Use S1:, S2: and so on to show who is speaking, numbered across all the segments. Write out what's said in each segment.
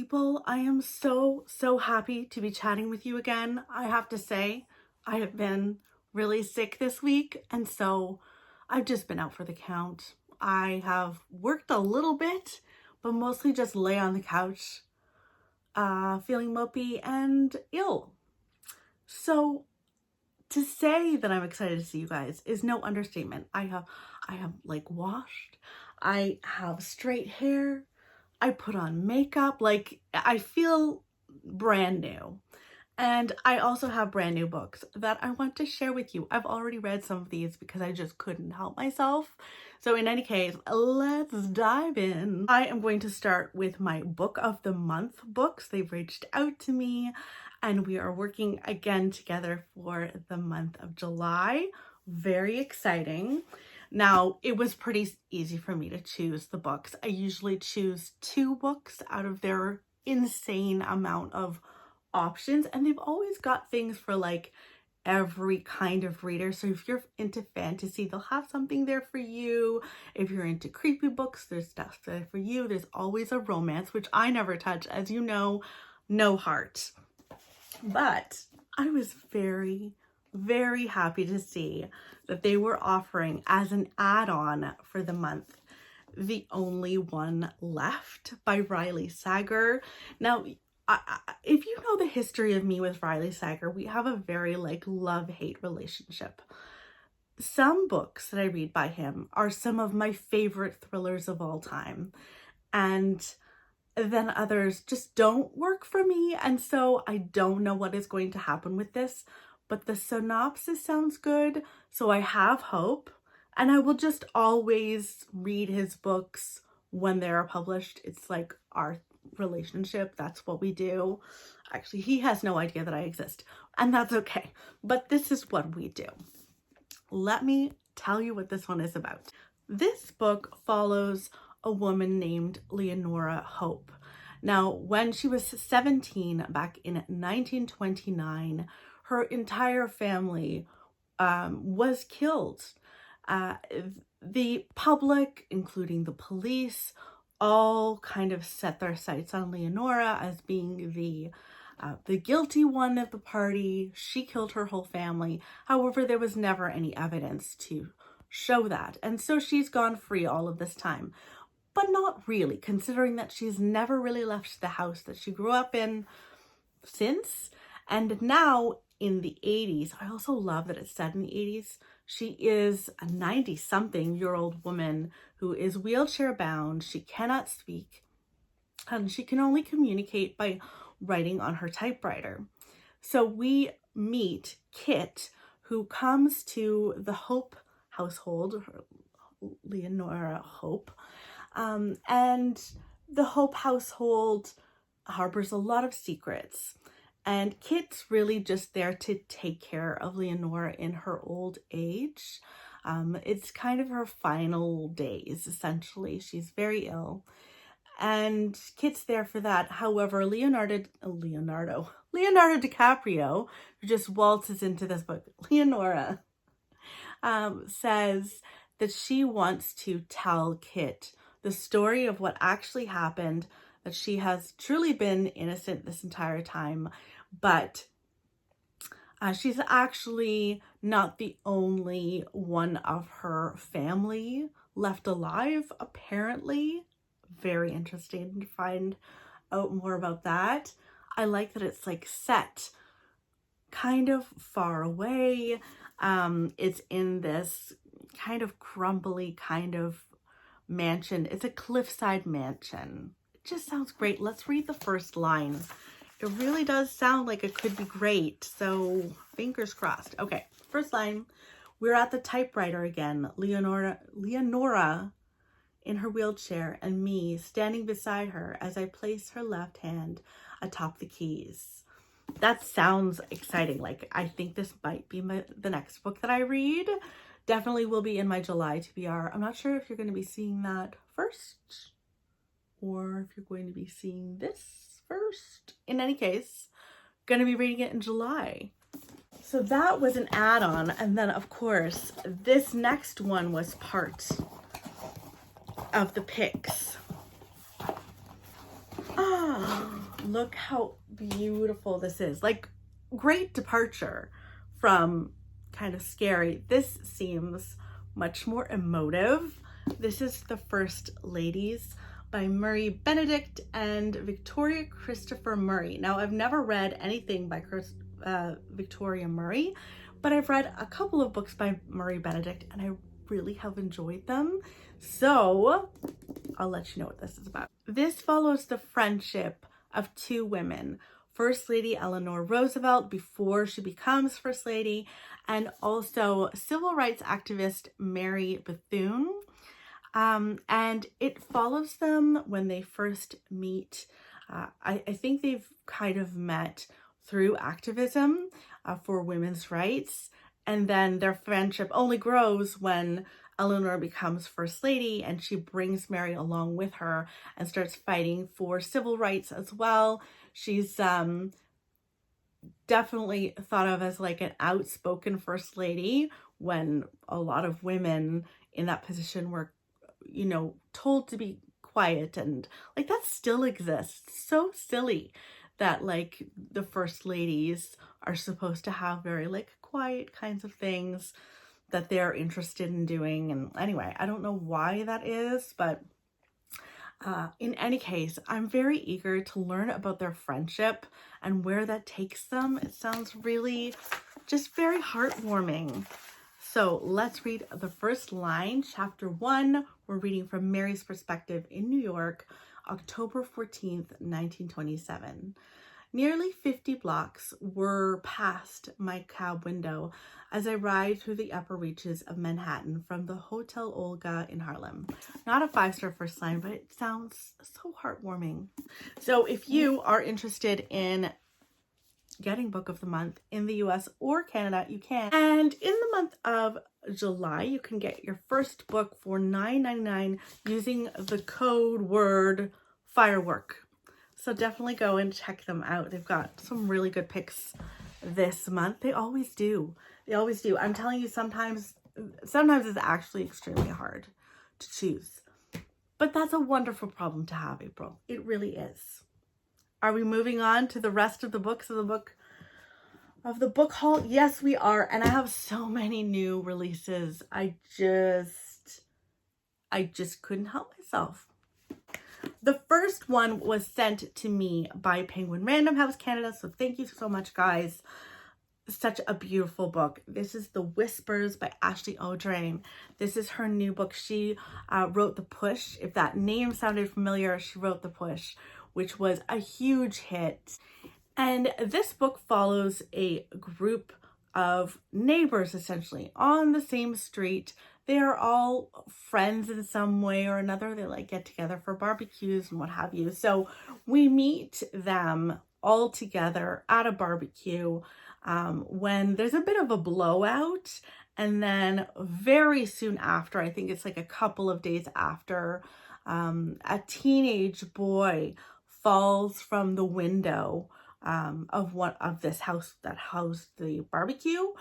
S1: people. I am so happy to be chatting with you again. I have to say, I have been really sick this week, and so I've just been out for the count. I have worked a little bit, but mostly just lay on the couch, feeling mopey and ill. So to say that I'm excited to see you guys is no understatement. I have like washed, I have straight hair, I put on makeup, like I feel brand new. And I also have brand new books that I want to share with you. I've already read some of these because I just couldn't help myself. So in any case, let's dive in. I am going to start with my book of the month books. They've reached out to me and we are working again together for the month of July. Very exciting. Now, it was pretty easy for me to choose the books. I usually choose 2 books out of their insane amount of options, and they've always got things for like every kind of reader. So if you're into fantasy, they'll have something there for you. If you're into creepy books, there's stuff there for you. There's always a romance, which I never touch, as you know, no heart. But I was very happy to see that they were offering as an add-on for the month The Only One Left by Riley Sager. Now, if you know the history of me with Riley Sager, we have a very like love-hate relationship. Some books that I read by him are some of my favorite thrillers of all time, and then others just don't work for me, and so I don't know what is going to happen with this, but the synopsis sounds good, so I have hope, and I will just always read his books when they are published. It's like our relationship. That's what we do. Actually, he has no idea that I exist, and that's okay, but this is what we do. Let me tell you what this one is about. This book follows a woman named Leonora Hope. Now, when she was 17 back in 1929, her entire family was killed. The public, including the police, all kind of set their sights on Leonora as being the guilty one of the party. She killed her whole family. However, there was never any evidence to show that. And so she's gone free all of this time. But not really, considering that she's never really left the house that she grew up in since. And now in the 80s, I also love that it's set in the 80s, she is a 90-something-year-old woman who is wheelchair bound. She cannot speak, and she can only communicate by writing on her typewriter. So we meet Kit, who comes to the Hope household, Leonora Hope, and the Hope household harbors a lot of secrets. And Kit's really just there to take care of Leonora in her old age. It's kind of her final days, essentially. She's very ill. And Kit's there for that. However, Leonardo DiCaprio, who just waltzes into this book, Leonora, says that she wants to tell Kit the story of what actually happened, that she has truly been innocent this entire time, but she's actually not the only one of her family left alive, apparently. Very interesting to find out more about that. I like that it's like set kind of far away. It's in this kind of crumbly kind of mansion. It's a cliffside mansion. It just sounds great. Let's read the first line. It really does sound like it could be great, so fingers crossed. Okay, first line. We're at the typewriter again. Leonora in her wheelchair and me standing beside her as I place her left hand atop the keys. That sounds exciting. Like, I think this might be the next book that I read. Definitely will be in my July TBR. I'm not sure if you're going to be seeing that first or if you're going to be seeing this first. In any case, going to be reading it in July. So that was an add-on. And then, of course, this next one was part of the picks. Look how beautiful this is. Like, great departure from kind of scary. This seems much more emotive. This is The First Ladies by Murray Benedict and Victoria Christopher Murray. Now, I've never read anything by Victoria Murray, but I've read a couple of books by Murray Benedict and I really have enjoyed them. So I'll let you know what this is about. This follows the friendship of two women, First Lady Eleanor Roosevelt before she becomes First Lady, and also civil rights activist Mary Bethune. And it follows them when they first meet. I think they've kind of met through activism for women's rights. And then their friendship only grows when Eleanor becomes First Lady and she brings Mary along with her and starts fighting for civil rights as well. She's definitely thought of as like an outspoken First Lady when a lot of women in that position were, you know, told to be quiet, and like that still exists. So silly that like the First Ladies are supposed to have very like quiet kinds of things that they're interested in doing. And anyway, I don't know why that is, but in any case, I'm very eager to learn about their friendship and where that takes them. It sounds really just very heartwarming. So let's read the first line, chapter 1. We're reading from Mary's perspective in New York, October 14th, 1927. Nearly 50 blocks were past my cab window as I ride through the upper reaches of Manhattan from the Hotel Olga in Harlem. Not a 5-star first line, but it sounds so heartwarming. So if you are interested in getting Book of the Month in the US or Canada, you can. And in the month of July, you can get your first book for $9.99 using the code word FIREWORK. So definitely go and check them out. They've got some really good picks this month. They always do. They always do. I'm telling you, sometimes it's actually extremely hard to choose. But that's a wonderful problem to have, April. It really is. Are we moving on to the rest of the books of the book haul? Yes, we are. And I have so many new releases. I just couldn't help myself. The first one was sent to me by Penguin Random House Canada, so thank you so much, guys. Such a beautiful book. This is The Whispers by Ashley O'Drain. This is her new book. She wrote The Push. If that name sounded familiar, she wrote The Push, which was a huge hit. And this book follows a group of neighbors, essentially, on the same street. They are all friends in some way or another. They like get together for barbecues and what have you. So we meet them all together at a barbecue when there's a bit of a blowout. And then very soon after, I think it's like a couple of days after, a teenage boy falls from the window of this house that housed the barbecue,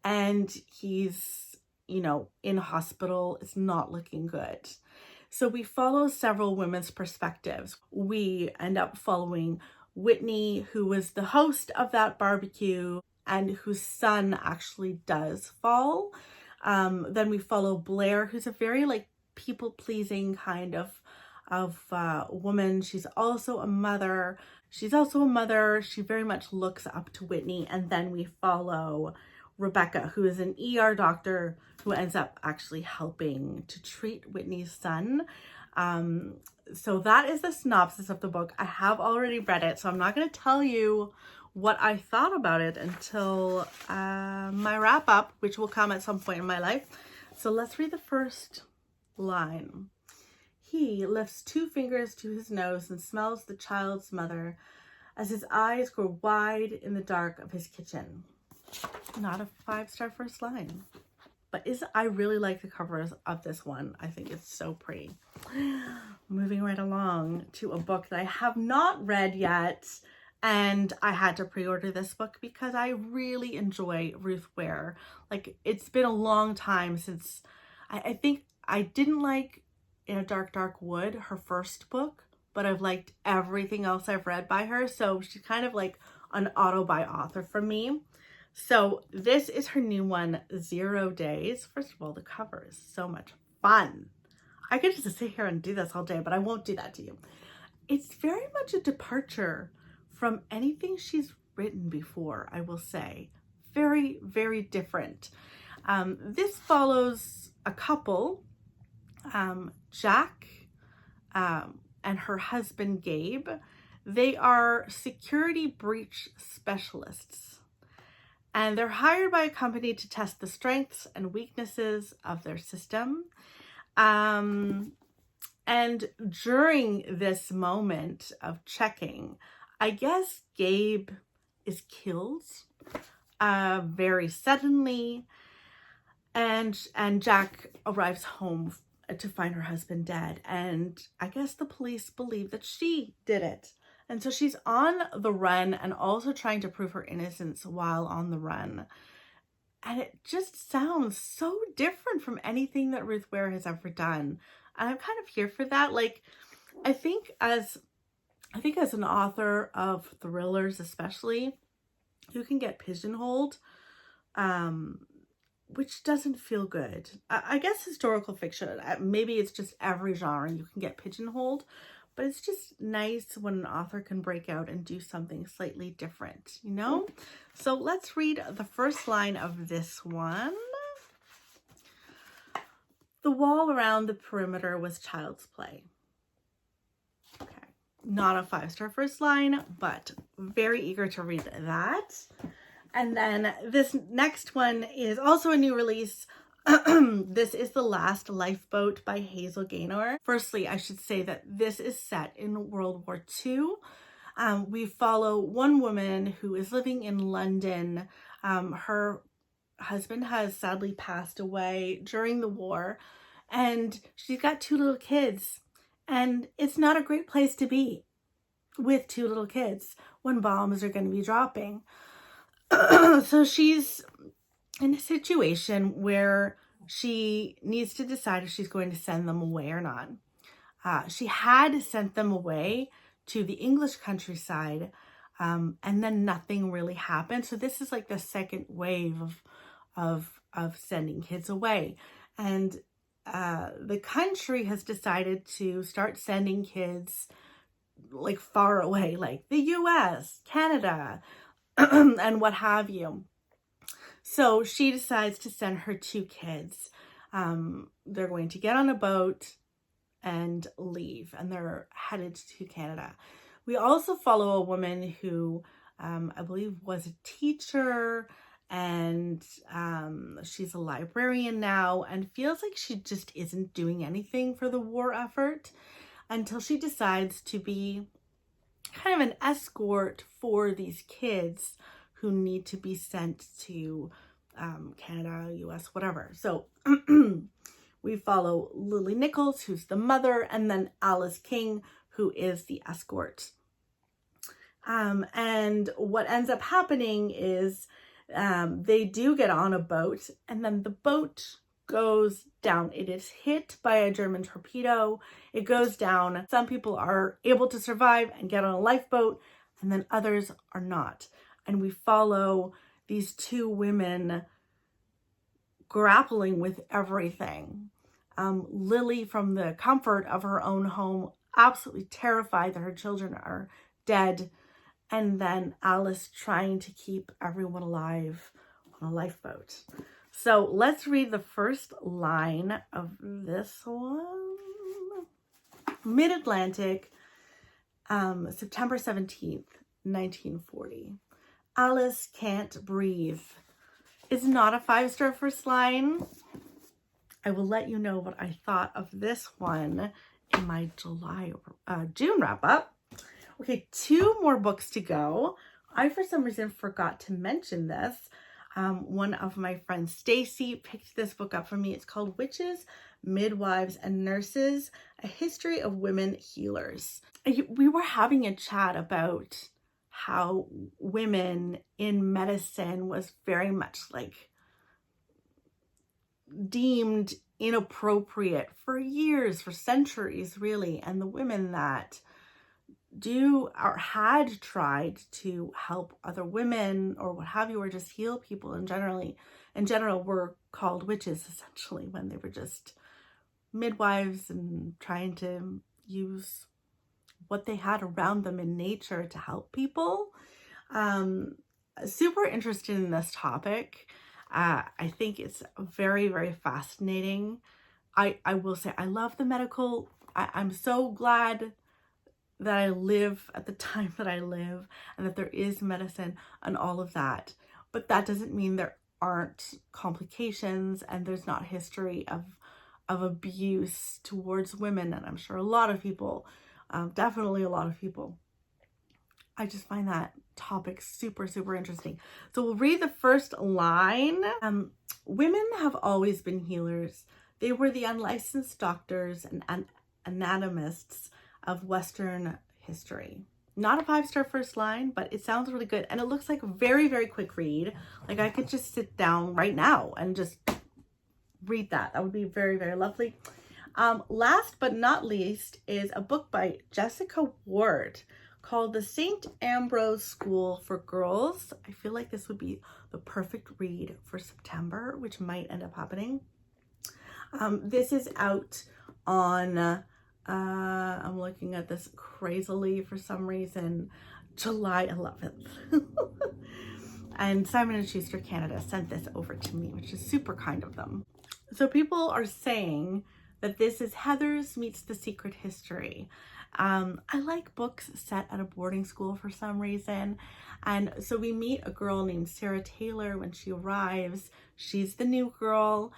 S1: and he's, you know, in hospital. It's not looking good. So we follow several women's perspectives. We end up following Whitney, who was the host of that barbecue and whose son actually does fall. Then we follow Blair, who's a very like people-pleasing kind of woman. She's also a mother. She very much looks up to Whitney. And then we follow Rebecca, who is an ER doctor who ends up actually helping to treat Whitney's son. So that is the synopsis of the book. I have already read it, so I'm not going to tell you what I thought about it until my wrap up, which will come at some point in my life. So let's read the first line. He lifts 2 fingers to his nose and smells the child's mother as his eyes grow wide in the dark of his kitchen. Not a 5-star first line, but I really like the covers of this one. I think it's so pretty. Moving right along to a book that I have not read yet, and I had to pre-order this book because I really enjoy Ruth Ware. Like, it's been a long time since I think I didn't like In a Dark, Dark Wood, her first book, but I've liked everything else I've read by her. So she's kind of like an auto-buy author for me. So this is her new one, 0 Days. First of all, the cover is so much fun. I could just sit here and do this all day, but I won't do that to you. It's very much a departure from anything she's written before, I will say. Very, very different. This follows a couple, Jack and her husband, Gabe. They are security breach specialists, and they're hired by a company to test the strengths and weaknesses of their system. And during this moment of checking, I guess Gabe is killed very suddenly, and Jack arrives home to find her husband dead, and I guess the police believe that she did it. And so she's on the run and also trying to prove her innocence while on the run. And it just sounds so different from anything that Ruth Ware has ever done. And I'm kind of here for that. Like, I think as an author of thrillers especially, you can get pigeonholed, which doesn't feel good. I guess historical fiction, maybe it's just every genre you can get pigeonholed, but it's just nice when an author can break out and do something slightly different, you know? So let's read the first line of this one. The wall around the perimeter was child's play. Okay, not a 5-star first line, but very eager to read that. And then this next one is also a new release. This is The Last Lifeboat by Hazel Gaynor. Firstly, I should say that this is set in World War II. We follow one woman who is living in London. Her husband has sadly passed away during the war, and she's got 2 little kids. And it's not a great place to be with 2 little kids when bombs are going to be dropping. So she's in a situation where she needs to decide if she's going to send them away or not. She had sent them away to the English countryside, and then nothing really happened. So this is like the second wave of sending kids away. And the country has decided to start sending kids like far away, like the US, Canada, and what have you. So she decides to send her 2 kids. They're going to get on a boat and leave, and they're headed to Canada. We also follow a woman who I believe was a teacher, and she's a librarian now, and feels like she just isn't doing anything for the war effort until she decides to be kind of an escort for these kids who need to be sent to Canada, US, whatever. So we follow Lily Nichols, who's the mother, and then Alice King, who is the escort. And what ends up happening is they do get on a boat, and then the boat goes down. It is hit by a German torpedo. It goes down. Some people are able to survive and get on a lifeboat, and then others are not. And we follow these 2 women grappling with everything. Lily, from the comfort of her own home, absolutely terrified that her children are dead. And then Alice trying to keep everyone alive on a lifeboat. So let's read the first line of this one. Mid-Atlantic, September 17th, 1940. Alice can't breathe. It's not a 5-star first line. I will let you know what I thought of this one in my June wrap up. Okay, 2 more books to go. I, for some reason, forgot to mention this. One of my friends, Stacy, picked this book up for me. It's called Witches, Midwives, and Nurses, A History of Women Healers. We were having a chat about how women in medicine was very much like deemed inappropriate for years, for centuries, really. And the women that do or had tried to help other women or what have you, or just heal people in general were called witches, essentially, when they were just midwives and trying to use what they had around them in nature to help people. Super interested in this topic. I think it's very, very fascinating. I will say I love the medical. I'm so glad that I live at the time that I live and that there is medicine and all of that. But that doesn't mean there aren't complications and there's not history of abuse towards women. And I'm sure a lot of people, definitely a lot of people. I just find that topic super, super interesting. So we'll read the first line. Women have always been healers. They were the unlicensed doctors and anatomists of Western history. Not a 5-star first line, but it sounds really good. And it looks like a very, very quick read. Like I could just sit down right now and just read that. That would be very, very lovely. Last but not least is a book by Jessica Ward called The St. Ambrose School for Girls. I feel like this would be the perfect read for September, which might end up happening. This is out on, I'm looking at this crazily for some reason, July 11th. And Simon & Schuster Canada sent this over to me, which is super kind of them. So people are saying that this is Heather's meets The Secret History. I like books set at a boarding school for some reason. And so we meet a girl named Sarah Taylor when she arrives. She's the new girl.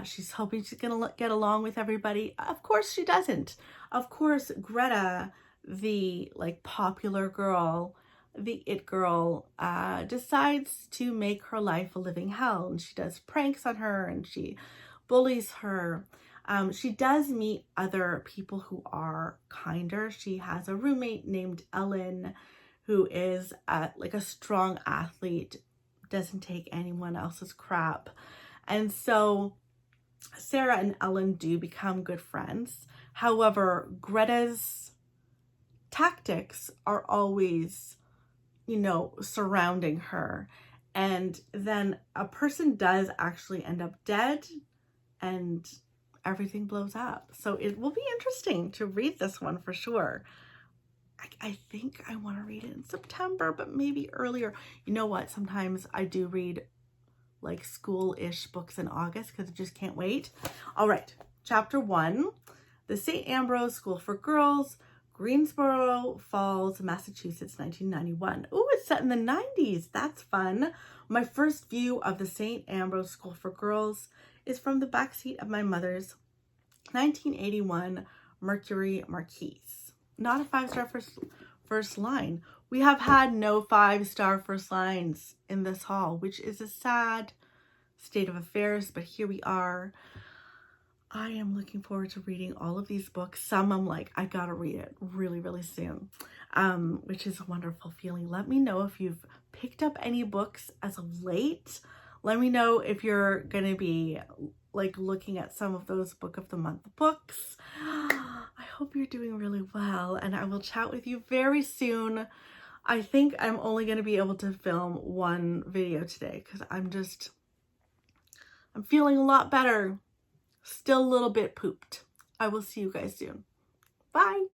S1: She's hoping she's gonna get along with everybody. Of course she doesn't. Of course Greta, the like popular girl, the it girl, decides to make her life a living hell, and she does pranks on her and she bullies her. She does meet other people who are kinder. She has a roommate named Ellen who is like a strong athlete, doesn't take anyone else's crap. And so Sarah and Ellen do become good friends. However, Greta's tactics are always, you know, surrounding her. And then a person does actually end up dead and everything blows up. So it will be interesting to read this one for sure. I think I want to read it in September, but maybe earlier. You know what? Sometimes I do read like school-ish books in August because I just can't wait. All right, chapter 1, The St. Ambrose School for Girls, Greensboro Falls, Massachusetts, 1991. Oh, it's set in the 90s. That's fun. My first view of the St. Ambrose School for Girls is from the backseat of my mother's 1981 Mercury Marquise. Not a 5-star first line. We have had no 5-star first lines in this haul, which is a sad state of affairs, but here we are. I am looking forward to reading all of these books. Some I'm like, I gotta read it really, really soon, which is a wonderful feeling. Let me know if you've picked up any books as of late. Let me know if you're gonna be like looking at some of those book of the month books. I hope you're doing really well, and I will chat with you very soon. I think I'm only going to be able to film one video today because I'm feeling a lot better. Still a little bit pooped. I will see you guys soon. Bye.